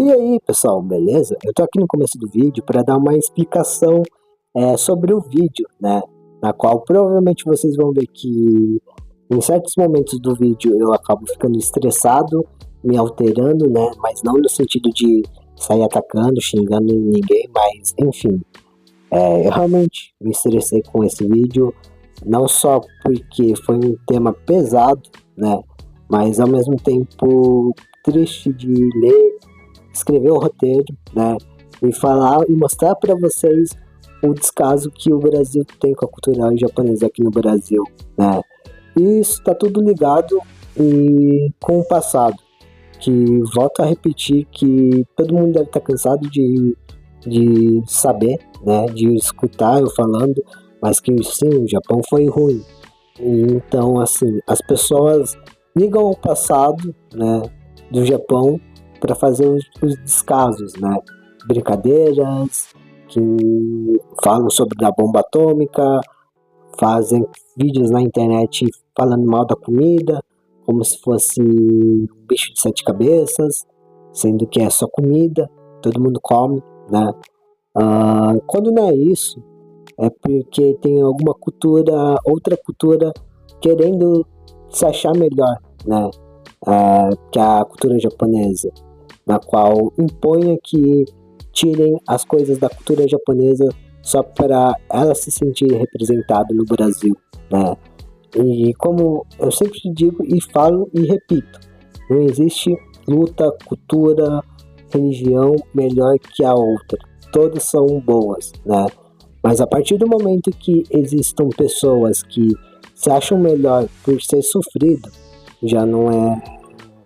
E aí, pessoal, beleza? Eu tô aqui no começo do vídeo para dar uma explicação sobre o vídeo, né? Na qual provavelmente vocês vão ver que em certos momentos do vídeo eu acabo ficando estressado, me alterando, né? Mas não no sentido de sair atacando, xingando ninguém, mas enfim. Eu realmente me estressei com esse vídeo, não só porque foi um tema pesado, né? Mas ao mesmo tempo triste de ler, escrever o roteiro, né? E falar e mostrar para vocês o descaso que o Brasil tem com a cultura japonesa aqui no Brasil, né? E isso está tudo ligado com o passado, que volto a repetir que todo mundo deve estar cansado de saber, né? De escutar eu falando, mas que sim, o Japão foi ruim. E, então, assim, as pessoas ligam ao passado, né, do Japão para fazer os descasos, né? Brincadeiras que falam sobre a bomba atômica, fazem vídeos na internet falando mal da comida, como se fosse um bicho de sete cabeças, sendo que é só comida, todo mundo come, né? Quando não é isso, é porque tem alguma cultura, outra cultura querendo se achar melhor, né? Que a cultura japonesa, na qual imponha que tirem as coisas da cultura japonesa só para ela se sentir representada no Brasil, né? E como eu sempre digo e falo e repito, não existe luta, cultura, religião melhor que a outra. Todas são boas, né? Mas a partir do momento que existam pessoas que se acham melhor por ser sofrido, já não é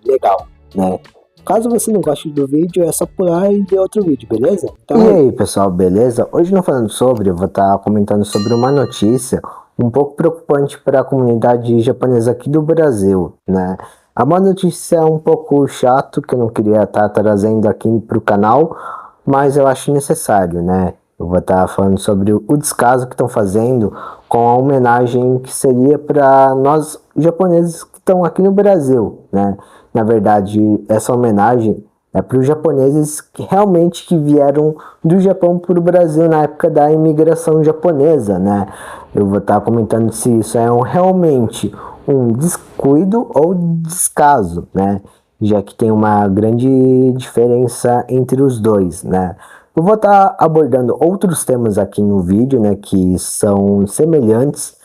legal, né? Caso você não goste do vídeo, é só pular e ver outro vídeo, beleza? Então, E aí, pessoal, beleza? Hoje não falando sobre, eu vou estar comentando sobre uma notícia um pouco preocupante para a comunidade japonesa aqui do Brasil, né? É uma notícia um pouco chato que eu não queria estar trazendo aqui para o canal, mas eu acho necessário, né? Eu vou estar falando sobre o descaso que estão fazendo com a homenagem que seria para nós japoneses que estão aqui no Brasil, né? Na verdade, essa homenagem é para os japoneses que realmente que vieram do Japão para o Brasil na época da imigração japonesa, né? Eu vou estar comentando se isso é realmente um descuido ou descaso, né? Já que tem uma grande diferença entre os dois, né? Eu vou estar abordando outros temas aqui no vídeo, né, que são semelhantes,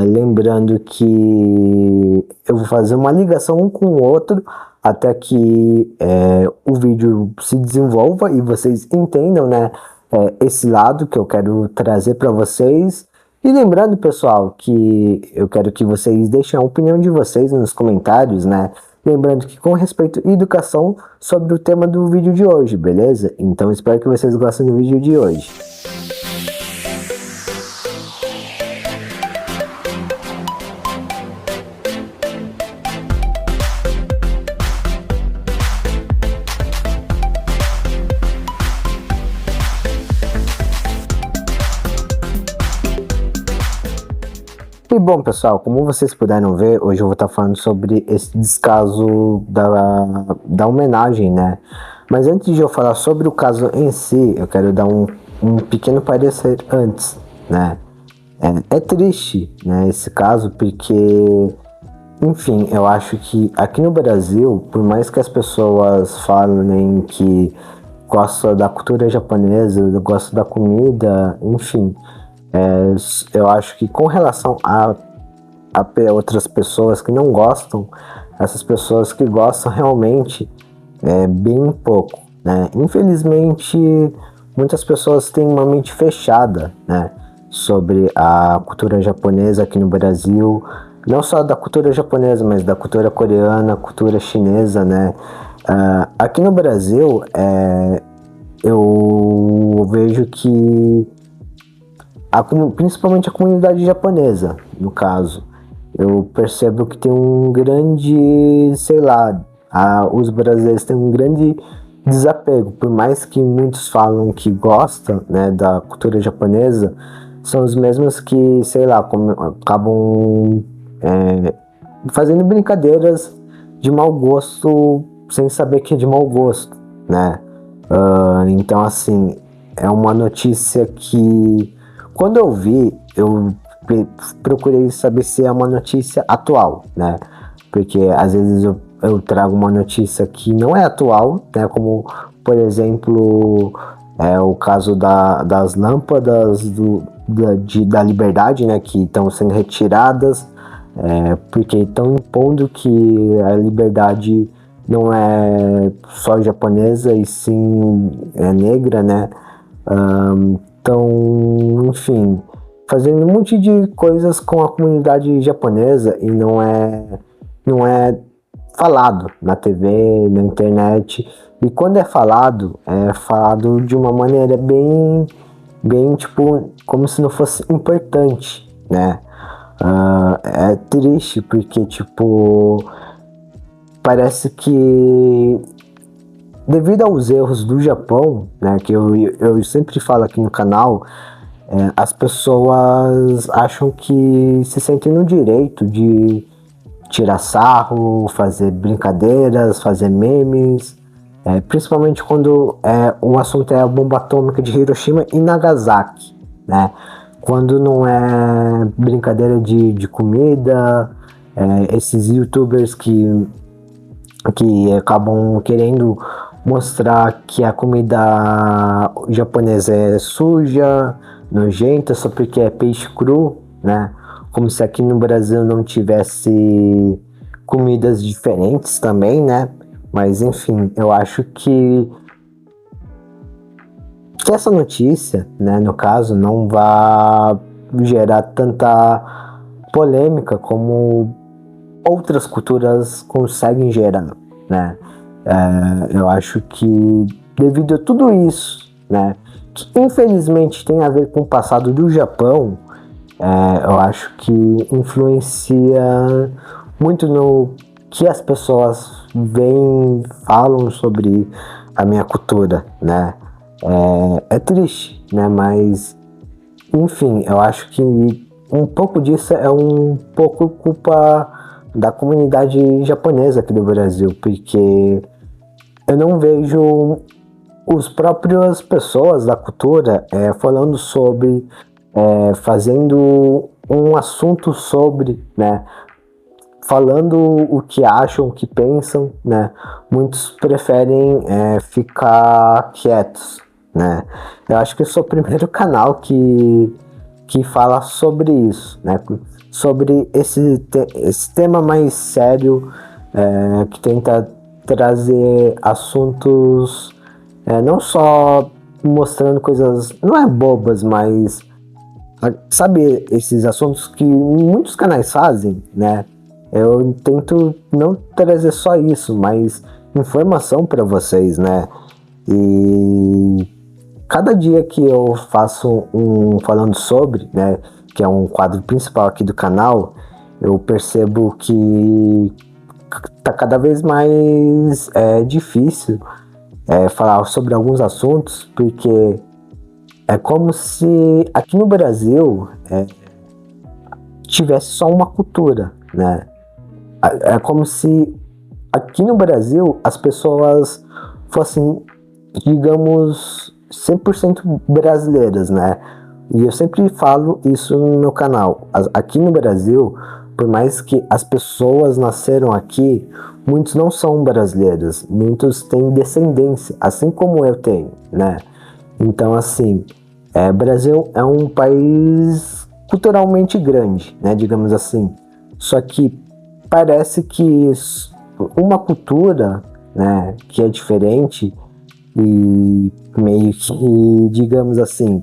lembrando que eu vou fazer uma ligação um com o outro até que o vídeo se desenvolva e vocês entendam, né, esse lado que eu quero trazer para vocês. E lembrando, pessoal, que eu quero que vocês deixem a opinião de vocês nos comentários, né? Lembrando que com respeito à educação sobre o tema do vídeo de hoje, beleza? Então espero que vocês gostem do vídeo de hoje. E bom, pessoal, como vocês puderam ver, hoje eu vou estar falando sobre esse descaso da homenagem, né? Mas antes de eu falar sobre o caso em si, eu quero dar um pequeno parecer antes, né? É triste, né, esse caso, porque, enfim, eu acho que aqui no Brasil, por mais que as pessoas falem que gostam da cultura japonesa, gostam da comida, enfim... eu acho que com relação a outras pessoas que não gostam, essas pessoas que gostam realmente é bem pouco, né? Infelizmente, muitas pessoas têm uma mente fechada, né, sobre a cultura japonesa aqui no Brasil, não só da cultura japonesa, mas da cultura coreana, cultura chinesa, né? Aqui no Brasil, eu vejo que principalmente a comunidade japonesa, no caso, eu percebo que tem um grande, sei lá, os brasileiros têm um grande desapego, por mais que muitos falam que gostam, né, da cultura japonesa, são os mesmos que, sei lá, acabam fazendo brincadeiras de mau gosto, sem saber que é de mau gosto, né? Então, assim, é uma notícia que, quando eu vi, eu procurei saber se é uma notícia atual, né? Porque às vezes eu trago uma notícia que não é atual, né? Como, por exemplo, o caso das lâmpadas da Liberdade, né? Que estão sendo retiradas, porque estão impondo que a Liberdade não é só japonesa e sim é negra, né? Então, enfim, fazendo um monte de coisas com a comunidade japonesa e não é falado na TV, na internet. E quando é falado de uma maneira bem tipo, como se não fosse importante, né? É triste porque, tipo, parece que devido aos erros do Japão, né, que eu sempre falo aqui no canal, as pessoas acham que se sentem no direito de tirar sarro, fazer brincadeiras, fazer memes, principalmente quando o assunto é a bomba atômica de Hiroshima e Nagasaki, né? Quando não é brincadeira de comida, esses youtubers que acabam querendo mostrar que a comida japonesa é suja, nojenta, só porque é peixe cru, né? Como se aqui no Brasil não tivesse comidas diferentes também, né? Mas enfim, eu acho que essa notícia, né, no caso, não vai gerar tanta polêmica como outras culturas conseguem gerar, né? Eu acho que devido a tudo isso, né, que infelizmente tem a ver com o passado do Japão, eu acho que influencia muito no que as pessoas veem, falam sobre a minha cultura, né? É triste, né? Mas, enfim, eu acho que um pouco disso é um pouco culpa da comunidade japonesa aqui do Brasil, porque eu não vejo os próprias pessoas da cultura falando sobre, fazendo um assunto sobre, né? Falando o que acham, o que pensam, né? Muitos preferem ficar quietos, né? Eu acho que eu sou o primeiro canal que fala sobre isso, né? Sobre esse tema mais sério, que tenta trazer assuntos não só mostrando coisas, não é bobas, mas sabe, esses assuntos que muitos canais fazem, né? Eu tento não trazer só isso, mas informação para vocês, né? E cada dia que eu faço falando sobre, né, que é um quadro principal aqui do canal, eu percebo que tá cada vez mais difícil falar sobre alguns assuntos, porque é como se aqui no Brasil tivesse só uma cultura, né? É como se aqui no Brasil as pessoas fossem, digamos, 100% brasileiras, né? E eu sempre falo isso no meu canal. Aqui no Brasil, por mais que as pessoas nasceram aqui, muitos não são brasileiros, muitos têm descendência, assim como eu tenho, né? Então, assim, Brasil é um país culturalmente grande, né? Digamos assim. Só que parece que uma cultura, né, que é diferente e meio que, digamos assim,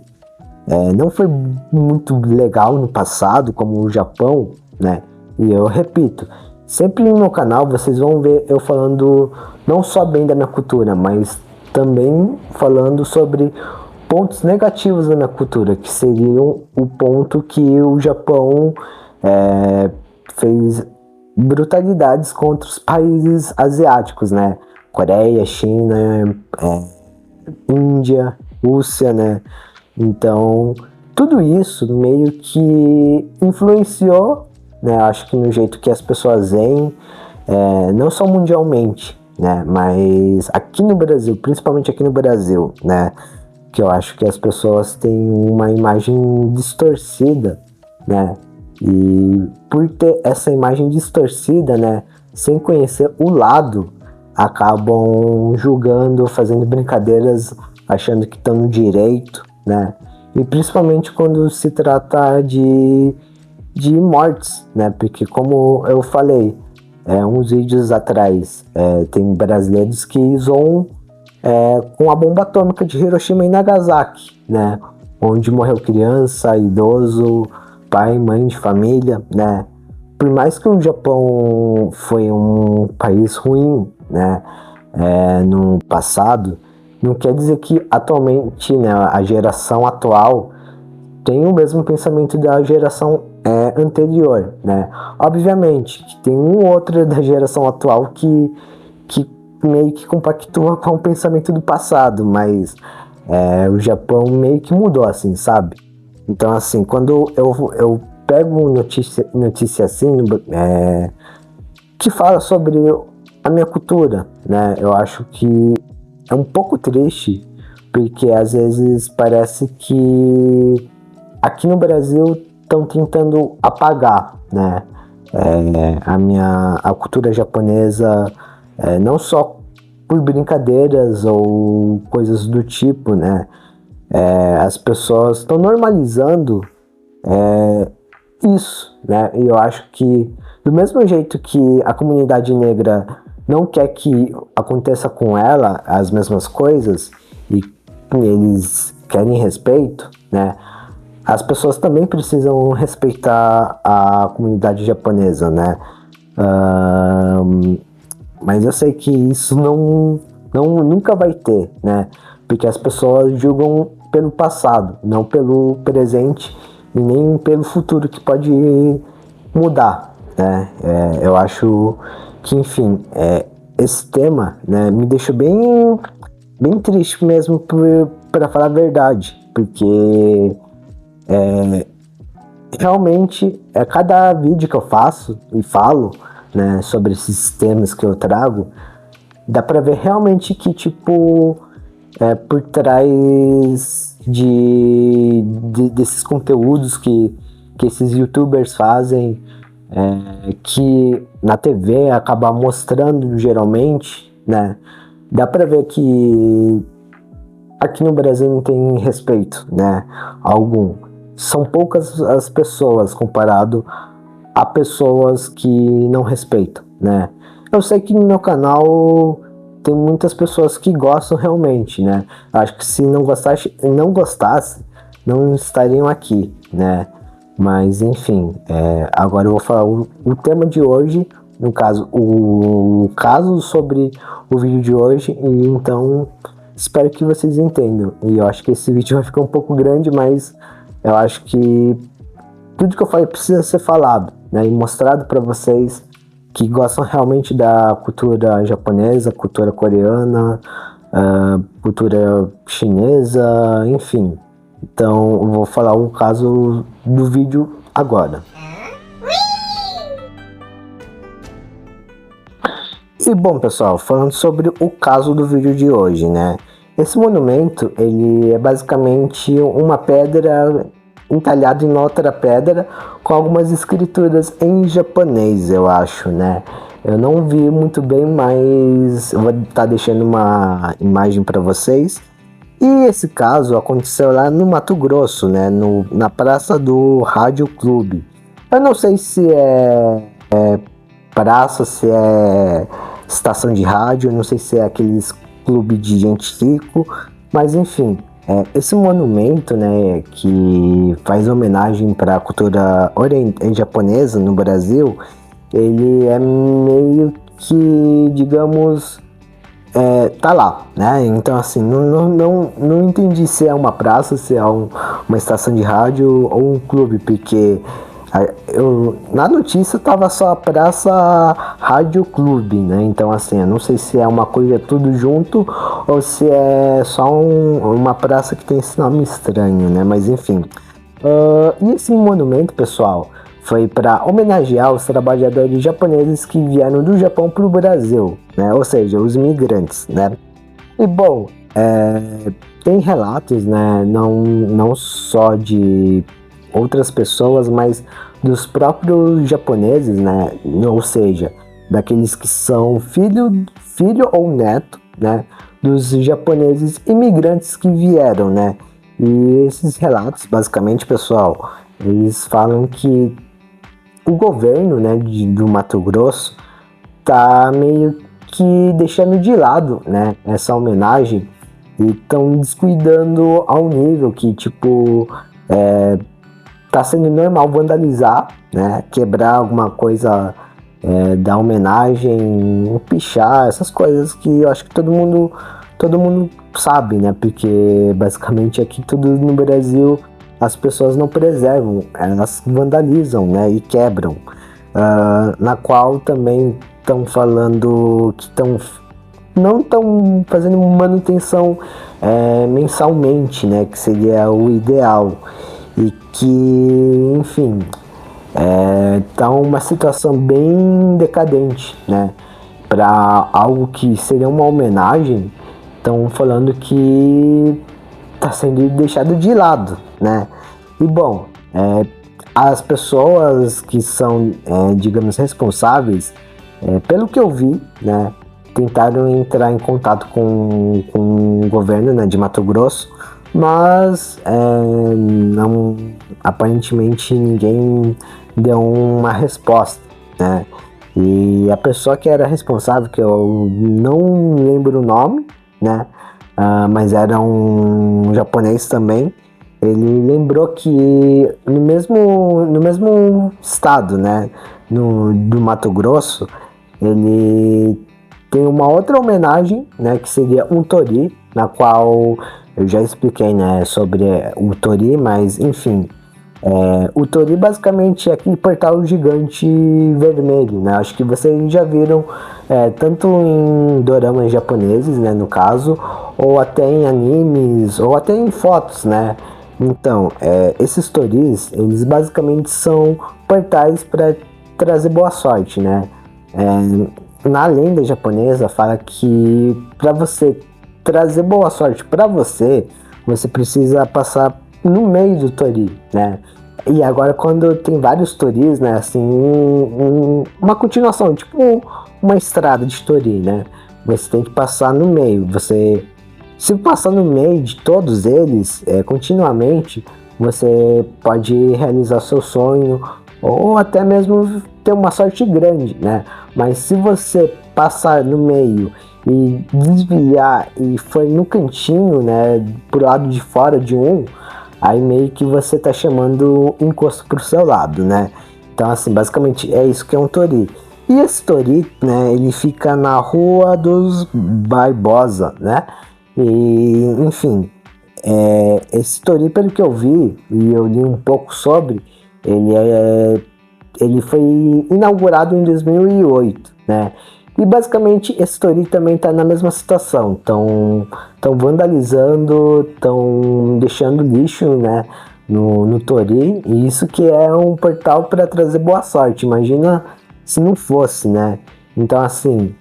não foi muito legal no passado, como o Japão, né? E eu repito, sempre no meu canal vocês vão ver eu falando não só bem da minha cultura, mas também falando sobre pontos negativos da minha cultura, que seriam o ponto que o Japão fez brutalidades contra os países asiáticos, né? Coreia, China, Índia, Rússia, né? Então, tudo isso meio que influenciou, né? Acho que no jeito que as pessoas veem, não só mundialmente, né? Mas aqui no Brasil, principalmente aqui no Brasil, né? Que eu acho que as pessoas têm uma imagem distorcida, né? E por ter essa imagem distorcida, né? Sem conhecer o lado, acabam julgando, fazendo brincadeiras, achando que estão no direito, né? E principalmente quando se trata de mortes, né? Porque como eu falei, uns vídeos atrás, tem brasileiros que zoam com a bomba atômica de Hiroshima e Nagasaki, né? Onde morreu criança, idoso, pai, mãe de família, né? Por mais que o Japão foi um país ruim, né? No passado, não quer dizer que atualmente, né, a geração atual tem o mesmo pensamento da geração anterior, né? Obviamente que tem um outro da geração atual que meio que compactua com o pensamento do passado, mas o Japão meio que mudou, assim, sabe? Então, assim, quando eu pego notícia assim, que fala sobre a minha cultura, né? Eu acho que é um pouco triste, porque às vezes parece que aqui no Brasil estão tentando apagar, né? A cultura japonesa, não só por brincadeiras ou coisas do tipo, né? As pessoas estão normalizando isso, né? E eu acho que do mesmo jeito que a comunidade negra não quer que aconteça com ela as mesmas coisas e eles querem respeito, né? As pessoas também precisam respeitar a comunidade japonesa, né? Mas eu sei que isso nunca vai ter, né? Porque as pessoas julgam pelo passado, não pelo presente e nem pelo futuro que pode mudar, né? Eu acho que, enfim, esse tema, né, me deixou bem triste mesmo, para falar a verdade, porque realmente cada vídeo que eu faço e falo, né, sobre esses temas que eu trago, dá pra ver realmente que, tipo, por trás desses conteúdos que esses youtubers fazem, que na TV acaba mostrando geralmente, né, dá pra ver que aqui no Brasil não tem respeito, né, algum. São poucas as pessoas comparado a pessoas que não respeitam, né. Eu sei que no meu canal tem muitas pessoas que gostam realmente, né. Acho que se não gostasse, não estariam aqui, né. Mas enfim, agora eu vou falar o tema de hoje, no caso, o caso sobre o vídeo de hoje, e então espero que vocês entendam. E eu acho que esse vídeo vai ficar um pouco grande, mas eu acho que tudo que eu falei precisa ser falado, né, e mostrado para vocês que gostam realmente da cultura japonesa, cultura coreana, cultura chinesa, enfim. Então eu vou falar o caso do vídeo agora. E bom, pessoal, falando sobre o caso do vídeo de hoje, né? Esse monumento, ele é basicamente uma pedra entalhada em outra pedra com algumas escrituras em japonês, eu acho, né? Eu não vi muito bem, mas eu vou estar deixando uma imagem para vocês. E esse caso aconteceu lá no Mato Grosso, né? Na praça do Rádio Clube. Eu não sei se é praça, se é estação de rádio, não sei se é aqueles clube de gente rico, mas enfim, esse monumento, né, que faz homenagem para a cultura japonesa no Brasil, ele é meio que, digamos, tá lá, né? Então assim, não entendi se é uma praça, se é uma estação de rádio ou um clube, porque na notícia tava só a Praça Rádio Clube, né? Então assim, eu não sei se é uma coisa tudo junto ou se é só uma praça que tem esse nome estranho, né? Mas enfim. E esse monumento, pessoal, foi para homenagear os trabalhadores japoneses que vieram do Japão para o Brasil, né? Ou seja, os imigrantes, né? E bom, tem relatos, né? Não só de outras pessoas, mas dos próprios japoneses, né? Ou seja, daqueles que são filho ou neto, né? Dos japoneses imigrantes que vieram, né? E esses relatos, basicamente, pessoal, eles falam que o governo, né, do Mato Grosso tá meio que deixando de lado, né, essa homenagem e estão descuidando ao nível que, tipo, tá sendo normal vandalizar, né, quebrar alguma coisa da homenagem, pichar, essas coisas que eu acho que todo mundo sabe, né, porque basicamente aqui tudo no Brasil as pessoas não preservam, elas vandalizam, né, e quebram, na qual também estão falando que não estão fazendo manutenção mensalmente, né, que seria o ideal, e que, enfim, tá uma situação bem decadente, né, para algo que seria uma homenagem. Estão falando que está sendo deixado de lado, né? E bom, as pessoas que são, digamos, responsáveis, pelo que eu vi, né, tentaram entrar em contato com o governo, né, de Mato Grosso, mas não, aparentemente ninguém deu uma resposta, né? E a pessoa que era responsável, que eu não lembro o nome, né? Mas era um japonês também. Ele lembrou que no mesmo estado, né, do Mato Grosso, ele tem uma outra homenagem, né, que seria um tori, na qual eu já expliquei, né, sobre o tori, mas enfim, o tori basicamente é aquele portal gigante vermelho, né? Acho que vocês já viram tanto em doramas japoneses, né, no caso, ou até em animes, ou até em fotos, né? Então, esses toris, eles basicamente são portais para trazer boa sorte, né? Na lenda japonesa fala que para você trazer boa sorte para você, você precisa passar no meio do tori, né? E agora quando tem vários toris, né, assim, uma continuação, tipo uma estrada de tori, né? Você tem que passar no meio. Se passar no meio de todos eles, continuamente, você pode realizar seu sonho ou até mesmo ter uma sorte grande, né? Mas se você passar no meio e desviar e for no cantinho, né, pro lado de fora de aí meio que você tá chamando encosto pro seu lado, né? Então, assim, basicamente é isso que é um tori. E esse tori, né, ele fica na Rua dos Barbosa, né? E, enfim, esse tori, pelo que eu vi, e eu li um pouco sobre, ele foi inaugurado em 2008, né? E basicamente esse tori também está na mesma situação, estão vandalizando, estão deixando lixo, né, no tori, e isso que é um portal para trazer boa sorte, imagina se não fosse, né? Então, assim,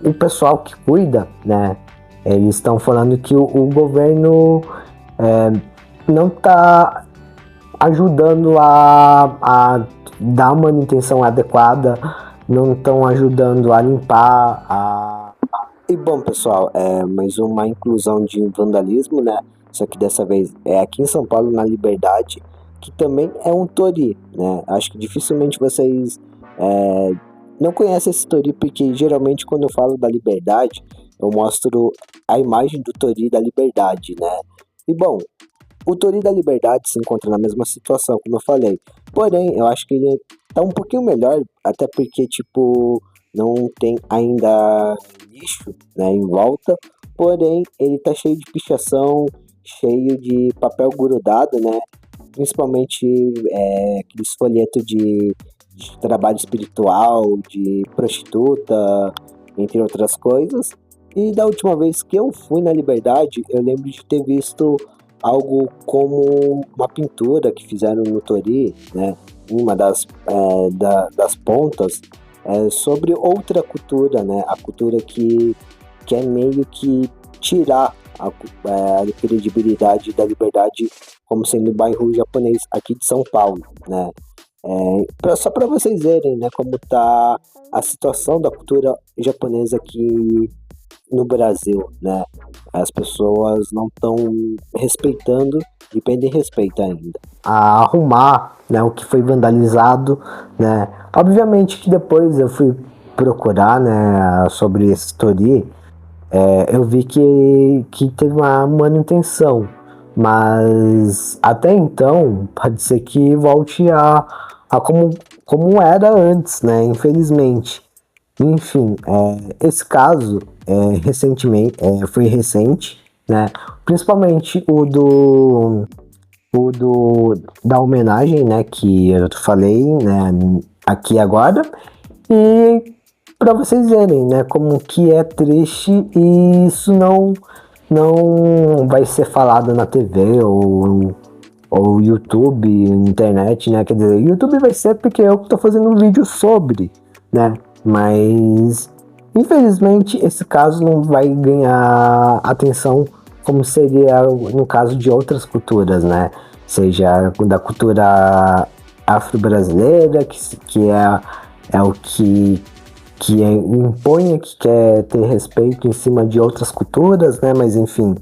o pessoal que cuida, né, eles estão falando que o governo não está ajudando a dar manutenção adequada, não estão ajudando a limpar. E bom, pessoal, mais uma inclusão de vandalismo, né? Só que dessa vez é aqui em São Paulo, na Liberdade, que também é um tori, né? Acho que dificilmente vocês não conhecem esse tori, porque geralmente quando eu falo da Liberdade, eu mostro a imagem do tori da Liberdade, né? E bom, o tori da Liberdade se encontra na mesma situação, como eu falei. Porém, eu acho que ele tá um pouquinho melhor, até porque, tipo, não tem ainda lixo, né, em volta. Porém, ele tá cheio de pichação, cheio de papel grudado, né? Principalmente aqueles folhetos de trabalho espiritual, de prostituta, entre outras coisas. E da última vez que eu fui na Liberdade, eu lembro de ter visto algo como uma pintura que fizeram no Tori, né, uma das pontas, sobre outra cultura, né, a cultura que quer meio que tirar a credibilidade da Liberdade como sendo um bairro japonês aqui de São Paulo, né. Só para vocês verem, né, como tá a situação da cultura japonesa aqui no Brasil, né? As pessoas não estão respeitando e pedem respeito ainda. A arrumar, né, o que foi vandalizado, né? Obviamente que depois eu fui procurar, né, sobre esse Tori, eu vi que teve uma manutenção, mas até então pode ser que volte a como era antes, né? Infelizmente. Enfim, esse caso recentemente foi recente, né? Principalmente da homenagem, né? Que eu falei, né? Aqui agora, e para vocês verem, né? Como que é triste e isso não vai ser falado na TV ou YouTube, internet, né? Quer dizer, YouTube vai ser porque eu tô fazendo um vídeo sobre, né? Mas infelizmente esse caso não vai ganhar atenção como seria no caso de outras culturas, né? Seja da cultura afro-brasileira, que é o que impõe, que quer ter respeito em cima de outras culturas, né? Mas enfim,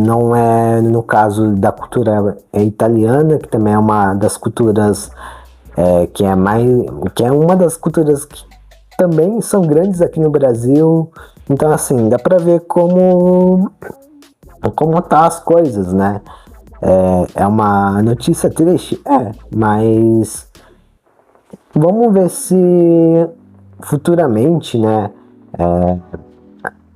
não é no caso da cultura italiana, que também é uma das culturas que é uma das culturas que também são grandes aqui no Brasil. Então assim, dá pra ver como tá as coisas, né? É uma notícia triste, mas vamos ver se futuramente, né,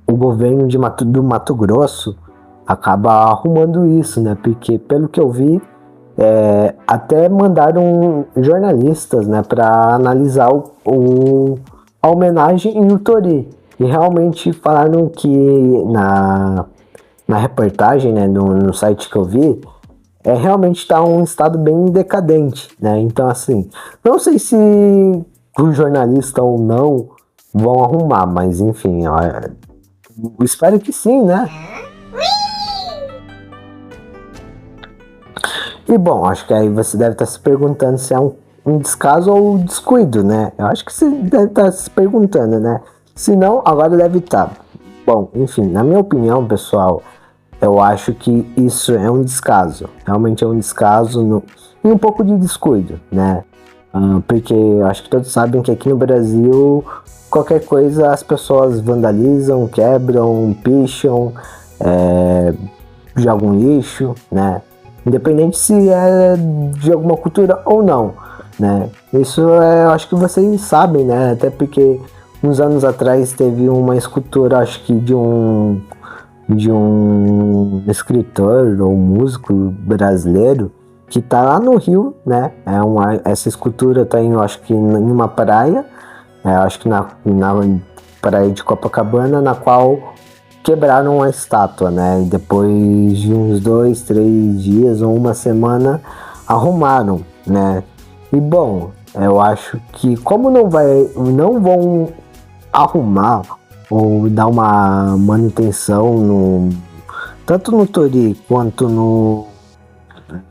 o governo do Mato Grosso acaba arrumando isso, né? Porque pelo que eu vi, até mandaram jornalistas, né, para analisar a homenagem em Utori. E realmente falaram que na reportagem, né, no site que eu vi, realmente está um estado bem decadente, né? Então, assim, não sei se o jornalista ou não vão arrumar, mas enfim, eu espero que sim, né? E bom, acho que aí você deve estar se perguntando se é um descaso ou um descuido, né? Eu acho que você deve estar se perguntando, né? Se não, agora deve estar. Bom, enfim, na minha opinião, pessoal, eu acho que isso é um descaso. Realmente é um descaso e um pouco de descuido, né? Porque eu acho que todos sabem que aqui no Brasil, qualquer coisa as pessoas vandalizam, quebram, picham, jogam lixo, né? Independente se é de alguma cultura ou não, né? Isso eu acho que vocês sabem, né? Até porque uns anos atrás teve uma escultura, acho que de um escritor ou músico brasileiro que tá lá no Rio, né? Essa escultura tá em, eu acho que em uma praia, acho que na praia de Copacabana, na qual quebraram a estátua, né? E depois de uns 2, 3 dias ou uma semana arrumaram, né? E bom, eu acho que como não vão arrumar ou dar uma manutenção tanto no Tori quanto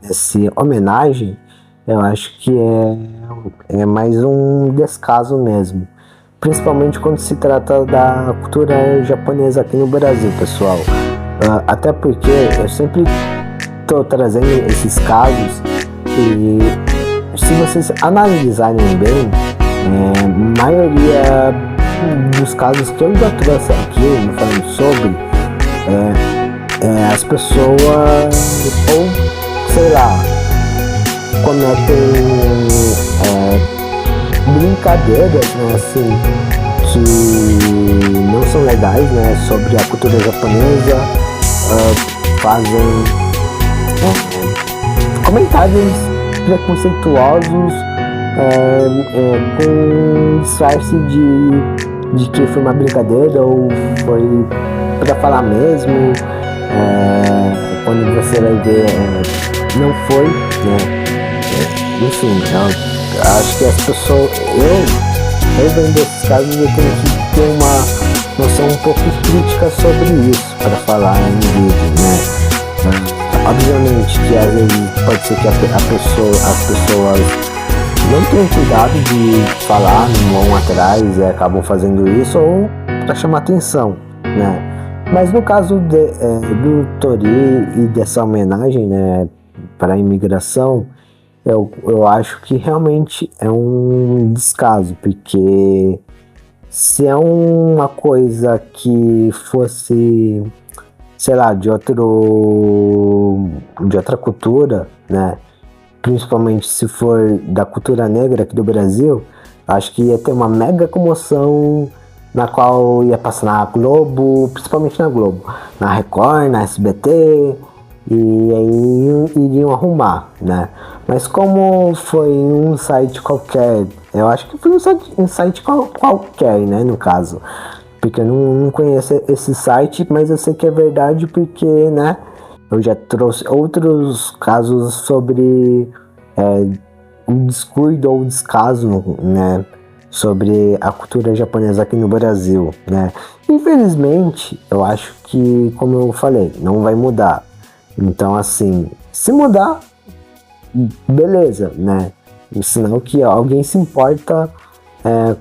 nesse homenagem, eu acho que é mais um descaso mesmo. Principalmente quando se trata da cultura japonesa aqui no Brasil, pessoal. Até porque eu sempre estou trazendo esses casos e se vocês analisarem bem, maioria dos casos que eu já trouxe aqui, falando sobre, as pessoas, ou sei lá, cometem brincadeiras, né, assim, que não são legais, né, sobre a cultura japonesa, fazem comentários preconceituosos com disfarce de que foi uma brincadeira ou foi pra falar mesmo, onde você vai ver não foi, né? Enfim, eu acho que as pessoas, eu vendo esses casos, eu tenho que ter uma noção um pouco crítica sobre isso para falar em vídeo, né? Obviamente que às vezes pode ser que as pessoas não tenham cuidado de falar, não vão atrás e acabam fazendo isso ou para chamar atenção, né? Mas no caso do Tory e dessa homenagem, né, para a imigração, eu acho que realmente é um descaso, porque se é uma coisa que fosse, sei lá, de outra cultura, né? Principalmente se for da cultura negra aqui do Brasil, acho que ia ter uma mega comoção na qual ia passar na Globo, principalmente na Globo, na Record, na SBT, e aí iriam arrumar, né? Mas como foi um site qualquer, eu acho que foi um site qualquer, né, no caso, porque eu não conheço esse site, mas eu sei que é verdade porque, né, eu já trouxe outros casos sobre um descuido ou descaso, né, sobre a cultura japonesa aqui no Brasil, né. Infelizmente, eu acho que, como eu falei, não vai mudar. Então, assim, se mudar, beleza, né, sinal que alguém se importa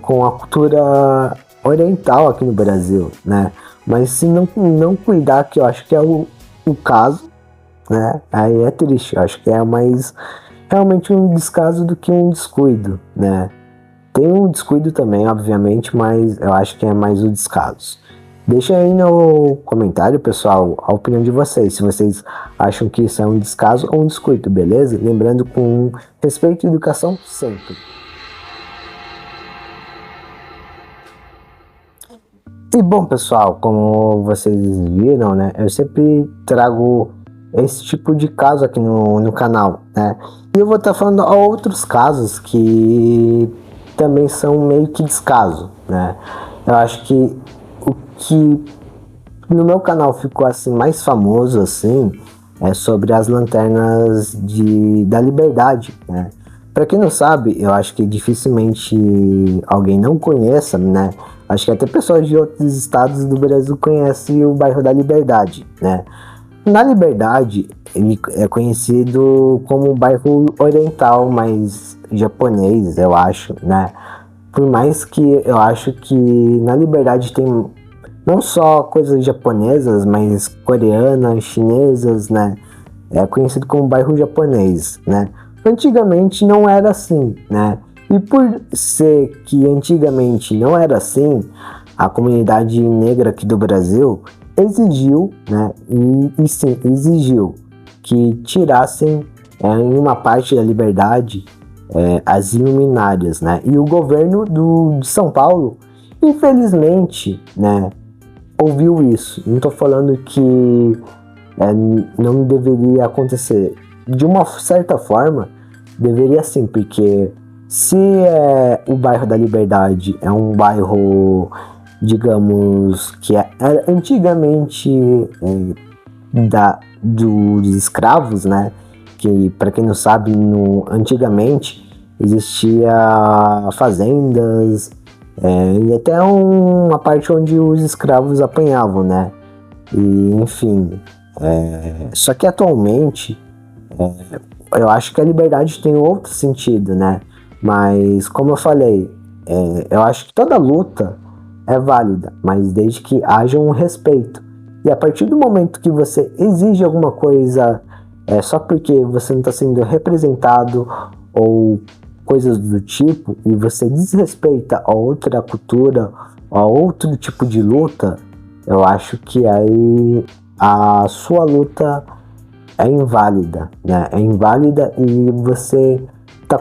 com a cultura oriental aqui no Brasil, né, mas se não cuidar, que eu acho que é o caso, né, aí é triste. Eu acho que é mais realmente um descaso do que um descuido, né. Tem um descuido também, obviamente, mas eu acho que é mais o descaso. Deixa aí no comentário, pessoal, a opinião de vocês, se vocês acham que isso é um descaso ou um descuido, beleza? Lembrando, com respeito e educação sempre. E bom, pessoal, como vocês viram, né, eu sempre trago esse tipo de caso aqui no canal, né, e eu vou estar falando outros casos que também são meio que descaso, né. Eu acho que o que no meu canal ficou assim mais famoso assim é sobre as lanternas da Liberdade, né. Para quem não sabe, eu acho que dificilmente alguém não conheça, né? Acho que até pessoas de outros estados do Brasil conhecem o bairro da Liberdade, né? Na Liberdade, ele é conhecido como bairro oriental, mais japonês, eu acho, né? Por mais que eu acho que na Liberdade tem não só coisas japonesas, mas coreanas, chinesas, né? É conhecido como bairro japonês, né? Antigamente não era assim, né? E por ser que antigamente não era assim, a comunidade negra aqui do Brasil exigiu, né? E sim, exigiu que tirassem em uma parte da Liberdade as iluminárias, né? E o governo de São Paulo, infelizmente, né, ouviu isso. Não estou falando que não deveria acontecer. De uma certa forma, deveria sim, porque se o bairro da Liberdade é um bairro, digamos, que era antigamente dos escravos, né? Que, para quem não sabe, antigamente existia fazendas e até uma parte onde os escravos apanhavam, né? E, enfim, só que atualmente eu acho que a liberdade tem outro sentido, né? Mas, como eu falei, eu acho que toda luta é válida, mas desde que haja um respeito. E a partir do momento que você exige alguma coisa só porque você não está sendo representado ou coisas do tipo, e você desrespeita a outra cultura, a outro tipo de luta, eu acho que aí a sua luta é inválida, né? É inválida e você está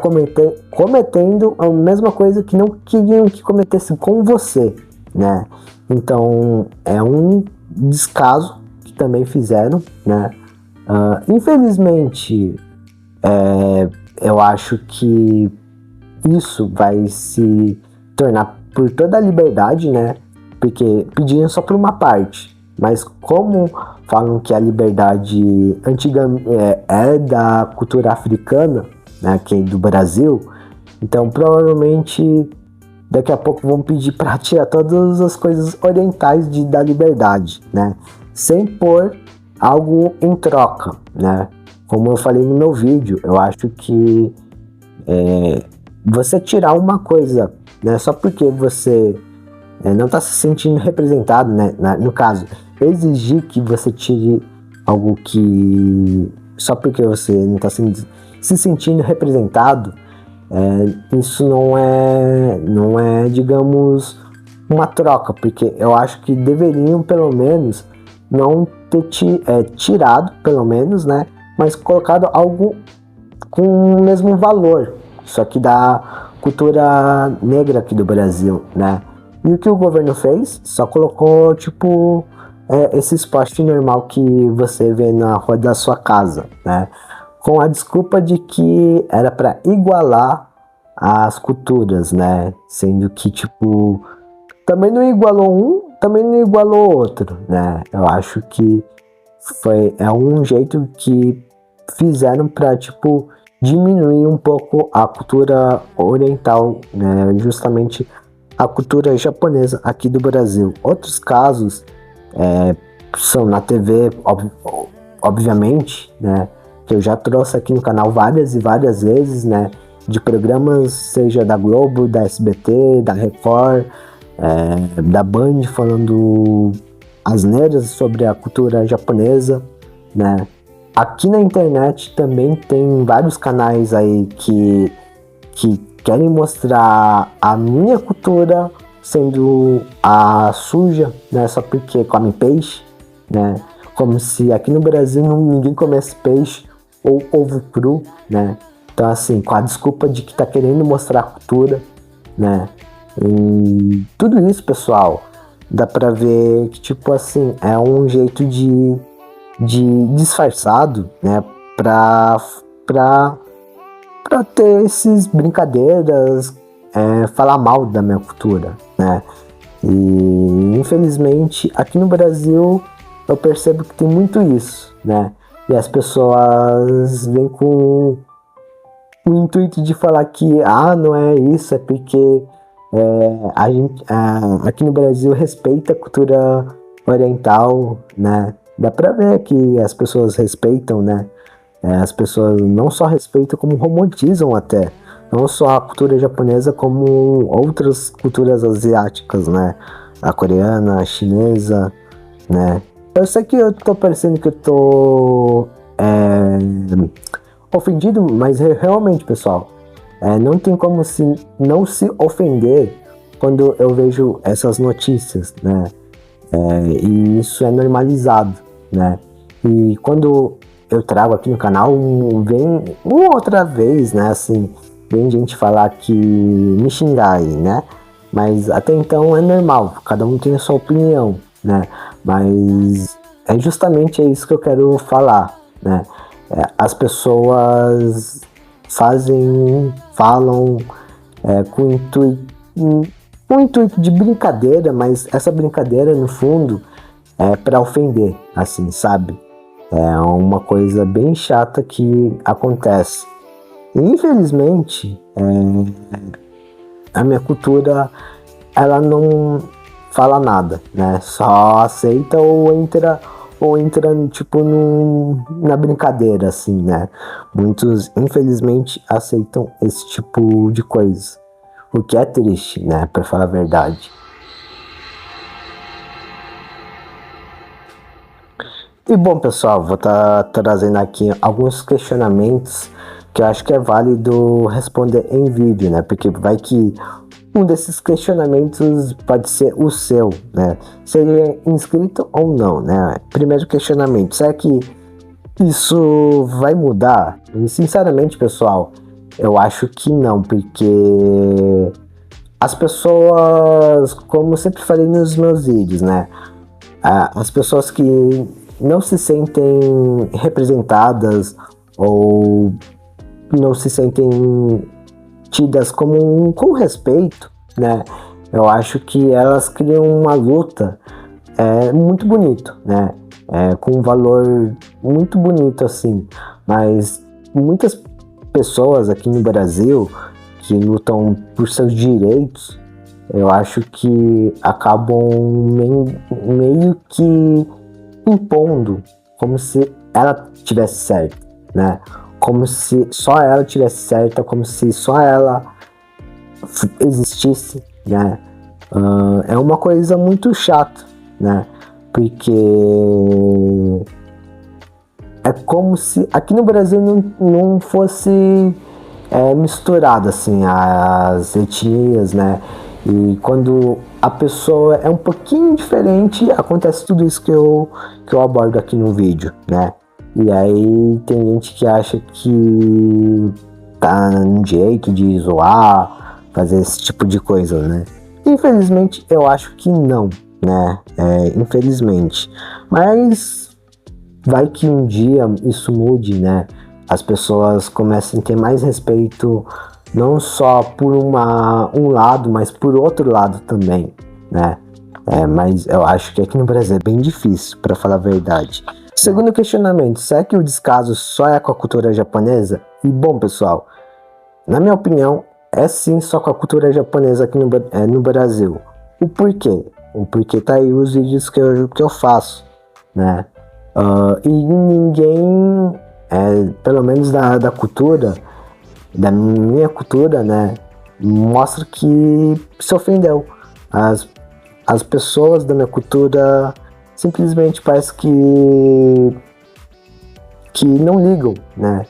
cometendo a mesma coisa que não queriam que cometesse com você, né? Então é um descaso que também fizeram, né? Infelizmente, eu acho que isso vai se tornar por toda a liberdade, né? Porque pediram só por uma parte, mas como falam que a liberdade antiga é da cultura africana, né, que é do Brasil. Então provavelmente daqui a pouco vão pedir para tirar todas as coisas orientais da liberdade, né, sem pôr algo em troca, né. Como eu falei no meu vídeo, eu acho que você tirar uma coisa, né, só porque você não está se sentindo representado, né, no caso, exigir que você tire algo que só porque você não está se sentindo representado, isso não é, digamos, uma troca, porque eu acho que deveriam pelo menos não ter tirado, pelo menos, né, mas colocado algo com o mesmo valor, só que da cultura negra aqui do Brasil, né. E o que o governo fez? Só colocou, tipo, esse esporte normal que você vê na rua da sua casa, né? Com a desculpa de que era para igualar as culturas, né? Sendo que, tipo, também não igualou um, também não igualou outro, né? Eu acho que é um jeito que fizeram para, tipo, diminuir um pouco a cultura oriental, né? Justamente a cultura japonesa aqui do Brasil. Outros casos são na TV, obviamente, né, que eu já trouxe aqui no canal várias e várias vezes, né, de programas, seja da Globo, da SBT, da Record, da Band, falando asneiras sobre a cultura japonesa, né. Aqui na internet também tem vários canais aí que querem mostrar a minha cultura sendo a suja, né, só porque comem peixe, né, como se aqui no Brasil ninguém comesse peixe ou ovo cru, né, então assim, com a desculpa de que tá querendo mostrar a cultura, né, e tudo isso, pessoal, dá pra ver que, tipo assim, é um jeito de disfarçado, né, pra ter esses brincadeiras, falar mal da minha cultura, né? E infelizmente aqui no Brasil eu percebo que tem muito isso, né? E as pessoas vêm com o intuito de falar que não é isso, é porque a gente aqui no Brasil respeita a cultura oriental, né? Dá pra ver que as pessoas respeitam, né? As pessoas não só respeitam, como romantizam até. Não só a cultura japonesa, como outras culturas asiáticas, né? A coreana, a chinesa, né? Eu sei que eu tô parecendo que eu tô ofendido, mas realmente, pessoal, não tem como não se ofender quando eu vejo essas notícias, né? E isso é normalizado, né? E quando eu trago aqui no canal, vem uma outra vez, né, assim, vem gente falar que me xingar aí, né, mas até então é normal, cada um tem a sua opinião, né, mas é justamente isso que eu quero falar, né, as pessoas falam com o intuito de brincadeira, mas essa brincadeira, no fundo, é para ofender, assim, sabe? É uma coisa bem chata que acontece. E, infelizmente, a minha cultura, ela não fala nada, né? Só aceita ou entra tipo na brincadeira, assim, né? Muitos, infelizmente, aceitam esse tipo de coisa. O que é triste, né? Pra falar a verdade. E bom, pessoal, vou estar trazendo aqui alguns questionamentos que eu acho que é válido responder em vídeo, né? Porque vai que um desses questionamentos pode ser o seu, né? Seja inscrito ou não, né? Primeiro questionamento, será que isso vai mudar? E, sinceramente, pessoal, eu acho que não, porque as pessoas, como eu sempre falei nos meus vídeos, né? As pessoas que não se sentem representadas ou não se sentem tidas com respeito, né? Eu acho que elas criam uma luta muito bonito, né? com um valor muito bonito assim, mas muitas pessoas aqui no Brasil que lutam por seus direitos, eu acho que acabam meio que impondo, como se ela tivesse certa, né? Como se só ela tivesse certa, como se só ela existisse, né? É uma coisa muito chata, né? Porque é como se aqui no Brasil não fosse misturado assim as etnias, né? E quando a pessoa é um pouquinho diferente, acontece tudo isso que eu abordo aqui no vídeo, né? E aí tem gente que acha que tá no jeito de zoar, fazer esse tipo de coisa, né? Infelizmente eu acho que não, né? Infelizmente. Mas vai que um dia isso mude, né? As pessoas comecem a ter mais respeito, não só por um lado, mas por outro lado também, né? Mas eu acho que aqui no Brasil é bem difícil, para falar a verdade. Segundo questionamento, será que o descaso só é com a cultura japonesa? E bom, pessoal, na minha opinião, é sim só com a cultura japonesa aqui no Brasil. O porquê? O porquê tá aí os vídeos que eu faço, né? E ninguém, pelo menos da cultura, da minha cultura, né, mostra que se ofendeu. As pessoas da minha cultura simplesmente parece que não ligam, né,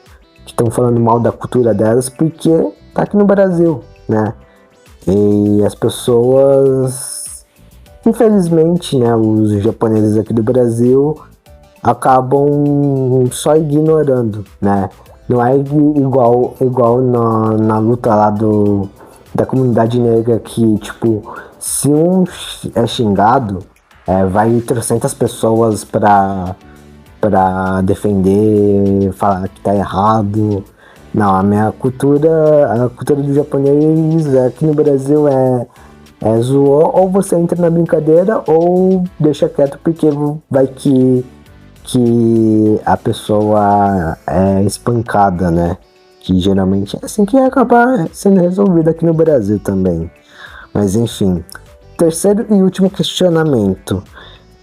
que estão falando mal da cultura delas porque tá aqui no Brasil, né, e as pessoas, infelizmente, né, os japoneses aqui do Brasil acabam só ignorando, né? Não é igual na luta lá da comunidade negra que, tipo, se um é xingado, vai 300 pessoas pra defender, falar que tá errado. Não, a cultura do japonês aqui no Brasil zoou, ou você entra na brincadeira ou deixa quieto porque vai que a pessoa é espancada, né? Que geralmente é assim que acaba sendo resolvido aqui no Brasil também. Mas enfim. Terceiro e último questionamento.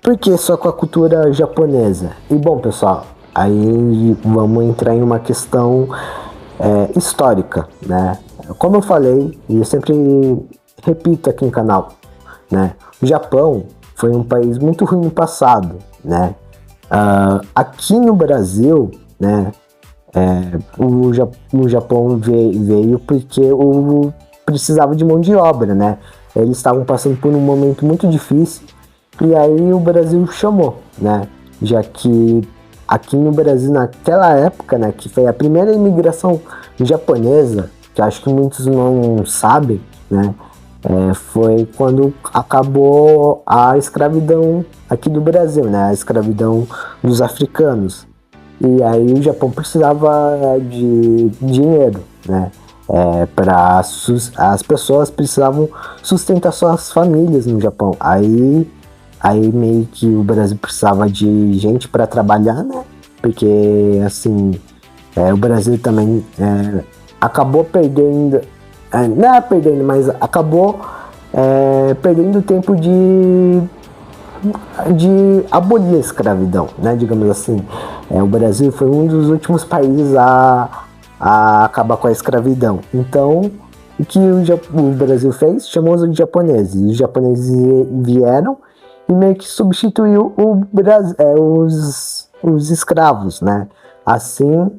Por que só com a cultura japonesa? E bom, pessoal, aí vamos entrar em uma questão histórica, né? Como eu falei, e eu sempre repito aqui no canal, né? O Japão foi um país muito ruim no passado, né? Aqui no Brasil, né, o Japão veio porque precisava de mão de obra, né? Eles estavam passando por um momento muito difícil e aí o Brasil chamou, né? Já que aqui no Brasil, naquela época, né, que foi a primeira imigração japonesa, que acho que muitos não sabem, né? Foi quando acabou a escravidão aqui do Brasil, né? A escravidão dos africanos. E aí o Japão precisava de dinheiro, né? As pessoas precisavam sustentar suas famílias no Japão. Aí meio que o Brasil precisava de gente para trabalhar, né? Porque assim, o Brasil também acabou perdendo. Não é perdendo, mas acabou perdendo tempo de abolir a escravidão, né? Digamos assim. O Brasil foi um dos últimos países a acabar com a escravidão. Então, o que o Brasil fez? Chamou os japoneses. E os japoneses vieram e meio que substituiu os escravos, né? Assim,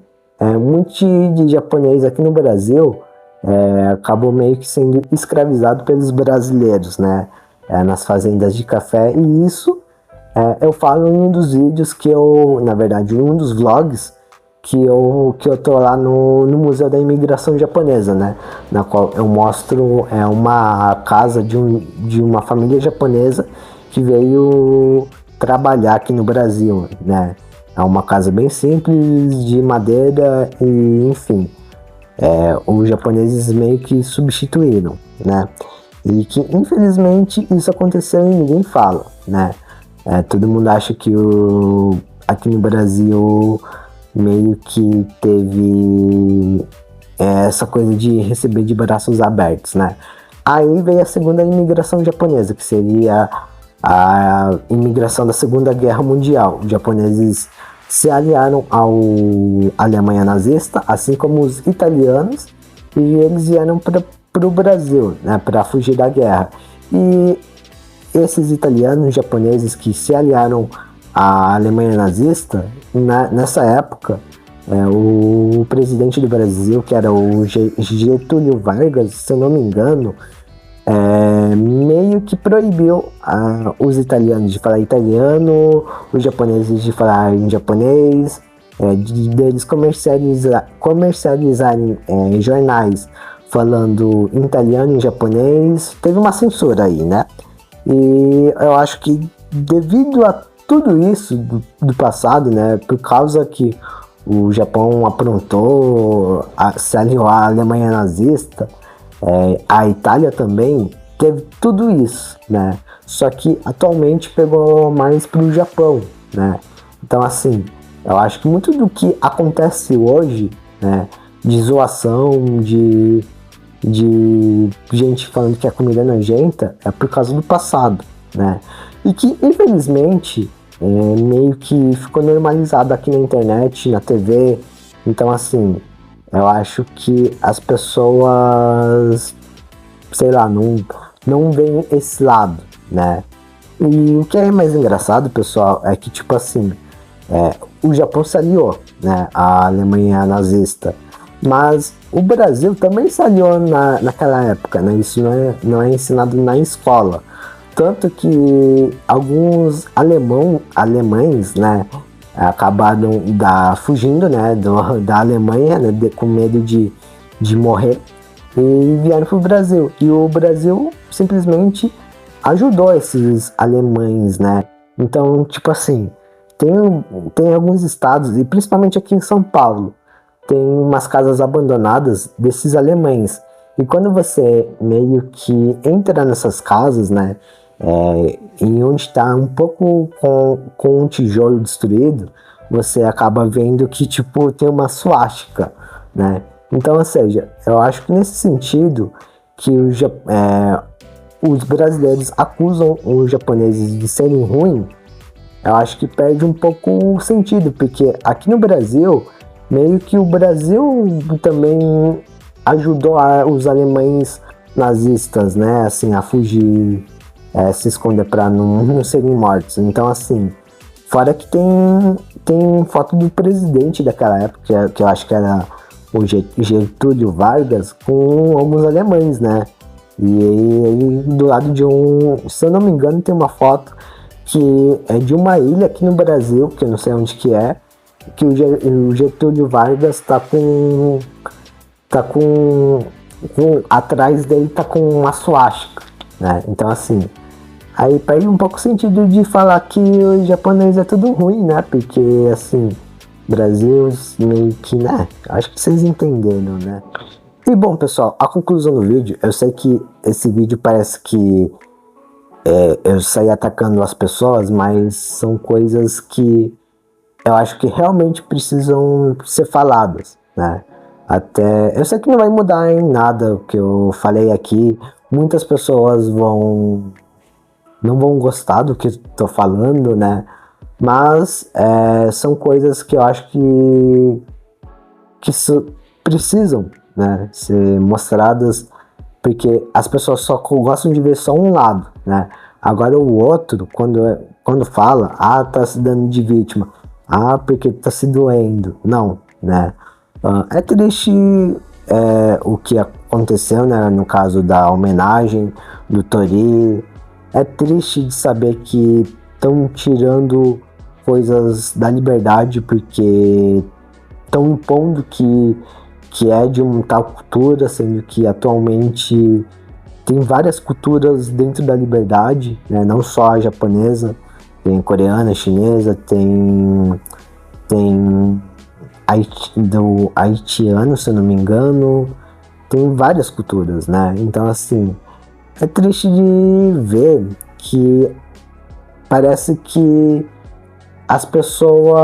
muito de japonês aqui no Brasil acabou meio que sendo escravizado pelos brasileiros, né? Nas fazendas de café. E isso eu falo em um dos vídeos que na verdade, um dos vlogs que eu tô lá no Museu da Imigração Japonesa, né? Na qual eu mostro uma casa de uma família japonesa que veio trabalhar aqui no Brasil, né? É uma casa bem simples, de madeira e, enfim, os japoneses meio que substituíram, né? E que, infelizmente, isso aconteceu e ninguém fala, né? Todo mundo acha que aqui no Brasil meio que teve essa coisa de receber de braços abertos, né? Aí veio a segunda imigração japonesa, que seria a imigração da Segunda Guerra Mundial. Os japoneses se aliaram à Alemanha nazista, assim como os italianos, e eles vieram para o Brasil, né, para fugir da guerra. E esses italianos, japoneses que se aliaram à Alemanha nazista, nessa época, o presidente do Brasil, que era o Getúlio Vargas, se eu não me engano, meio que proibiu os italianos de falar italiano, os japoneses de falar em japonês, deles comercializarem jornais falando em italiano e em japonês. Teve uma censura aí, né? E eu acho que devido a tudo isso do passado, né, por causa que o Japão aprontou, se aliou à Alemanha nazista, a Itália também teve tudo isso, né? Só que atualmente pegou mais pro Japão, né? Então, assim, eu acho que muito do que acontece hoje, né, de zoação, de gente falando que a comida é nojenta, é por causa do passado, né? E que, infelizmente, meio que ficou normalizado aqui na internet, na TV. Então, assim, eu acho que as pessoas, sei lá, não veem esse lado, né? E o que é mais engraçado, pessoal, é que, tipo assim, o Japão se aliou, né, à Alemanha nazista, mas o Brasil também se aliou naquela época, né? Isso não é ensinado na escola. Tanto que alguns alemães, né, acabaram fugindo, né, da Alemanha, né, com medo de morrer, e vieram para o Brasil. E o Brasil simplesmente ajudou esses alemães, né? Então, tipo assim, tem alguns estados, e principalmente aqui em São Paulo, tem umas casas abandonadas desses alemães. E quando você meio que entra nessas casas, né, em onde está um pouco com um tijolo destruído, você acaba vendo que, tipo, tem uma suástica, né? Então, ou seja, eu acho que nesse sentido que os brasileiros acusam os japoneses de serem ruins, eu acho que perde um pouco o sentido, porque aqui no Brasil, meio que o Brasil também ajudou os alemães nazistas, né, assim, a fugir, se esconder para não serem mortos. Então, assim, fora que tem foto do presidente daquela época, que eu acho que era o Getúlio Vargas, com alguns alemães, né? E aí, do lado de se eu não me engano, tem uma foto que é de uma ilha aqui no Brasil, que eu não sei onde que é, que o Getúlio Vargas tá com atrás dele tá com uma suástica, né? Então, assim, aí perde um pouco o sentido de falar que o japonês é tudo ruim, né? Porque, assim, Brasil meio que, né? Acho que vocês entenderam, né? E bom, pessoal, a conclusão do vídeo, eu sei que esse vídeo parece que eu saí atacando as pessoas, mas são coisas que eu acho que realmente precisam ser faladas, né? Até, eu sei que não vai mudar em nada o que eu falei aqui, muitas pessoas não vão gostar do que eu tô falando, né? Mas são coisas que eu acho que precisam, né, ser mostradas, porque as pessoas só gostam de ver só um lado, né? Agora o outro, quando fala, tá se dando de vítima, porque tá se doendo, não, né? É triste o que aconteceu, né, no caso da homenagem do Torii. É triste de saber que estão tirando coisas da liberdade porque estão impondo que é de uma tal cultura, sendo que atualmente tem várias culturas dentro da liberdade, né? Não só a japonesa, tem coreana, chinesa, tem do haitiano, se eu não me engano, tem várias culturas, né? Então, assim, é triste de ver que parece que as pessoas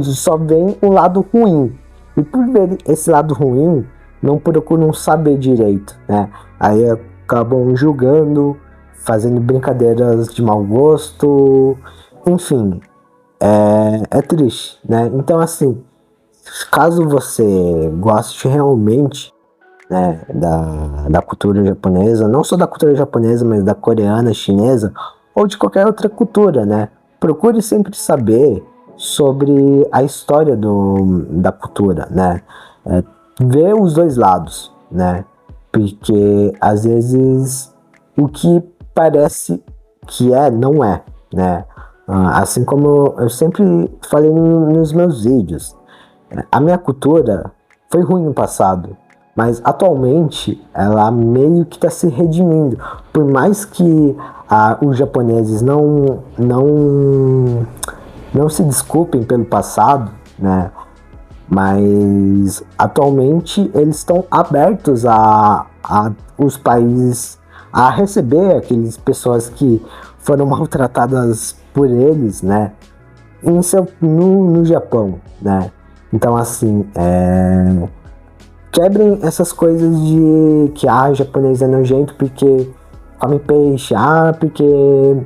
só veem o lado ruim. E por ver esse lado ruim, não procuram saber direito, né? Aí acabam julgando, fazendo brincadeiras de mau gosto, enfim, é triste, né? Então, assim, caso você goste realmente, né, da cultura japonesa, não só da cultura japonesa, mas da coreana, chinesa, ou de qualquer outra cultura, né? Procure sempre saber sobre a história da cultura, né? Ver os dois lados, né? Porque às vezes o que parece que não é, né? Assim como eu sempre falei nos meus vídeos, a minha cultura foi ruim no passado, mas atualmente ela meio que está se redimindo. Por mais que os japoneses não se desculpem pelo passado, né? Mas atualmente eles estão abertos a os países a receber aquelas pessoas que foram maltratadas por eles, né? No Japão, né? Então, assim, quebrem essas coisas de que japonês é nojento porque come peixe, porque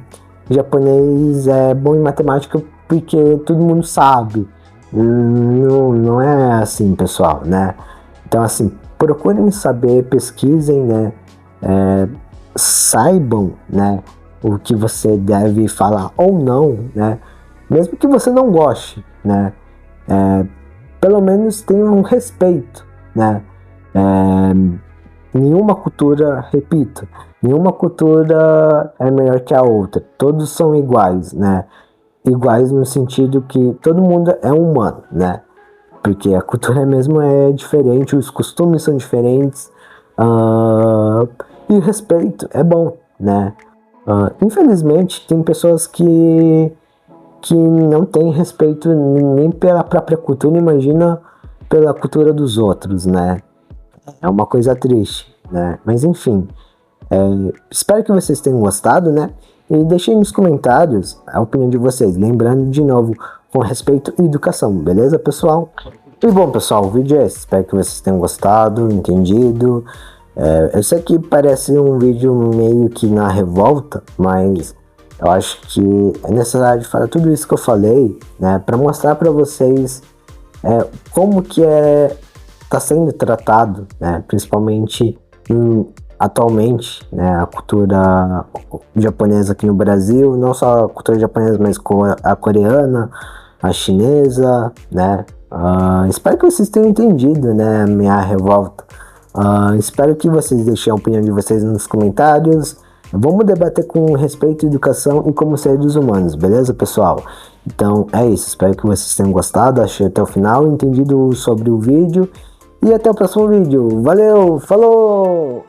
japonês é bom em matemática porque todo mundo sabe. Não é assim, pessoal, né? Então, assim, procurem saber, pesquisem, né? Saibam, né, o que você deve falar ou não, né? Mesmo que você não goste, né? Pelo menos tenha um respeito, né? Nenhuma cultura, repito, nenhuma cultura é melhor que a outra. Todos são iguais, né? Iguais no sentido que todo mundo é humano, né? Porque a cultura mesmo é diferente, os costumes são diferentes, e o respeito é bom, né? Infelizmente, tem pessoas que não têm respeito nem pela própria cultura, imagina pela cultura dos outros, né? É uma coisa triste, né? Mas enfim, espero que vocês tenham gostado, né? E deixem nos comentários a opinião de vocês. Lembrando, de novo, com respeito e educação, beleza, pessoal? E bom, pessoal, o vídeo é esse. Espero que vocês tenham gostado, entendido. Eu sei que parece um vídeo meio que na revolta, mas eu acho que é necessário falar tudo isso que eu falei, né? Para mostrar para vocês como que está sendo tratado, né? Principalmente atualmente, né, a cultura japonesa aqui no Brasil, não só a cultura japonesa, mas a coreana, a chinesa, né? Espero que vocês tenham entendido, né, minha revolta. Espero que vocês deixem a opinião de vocês nos comentários. Vamos debater com respeito, educação e como seres humanos, beleza, pessoal? Então é isso, espero que vocês tenham gostado, achei até o final, entendido sobre o vídeo. E até o próximo vídeo. Valeu, falou!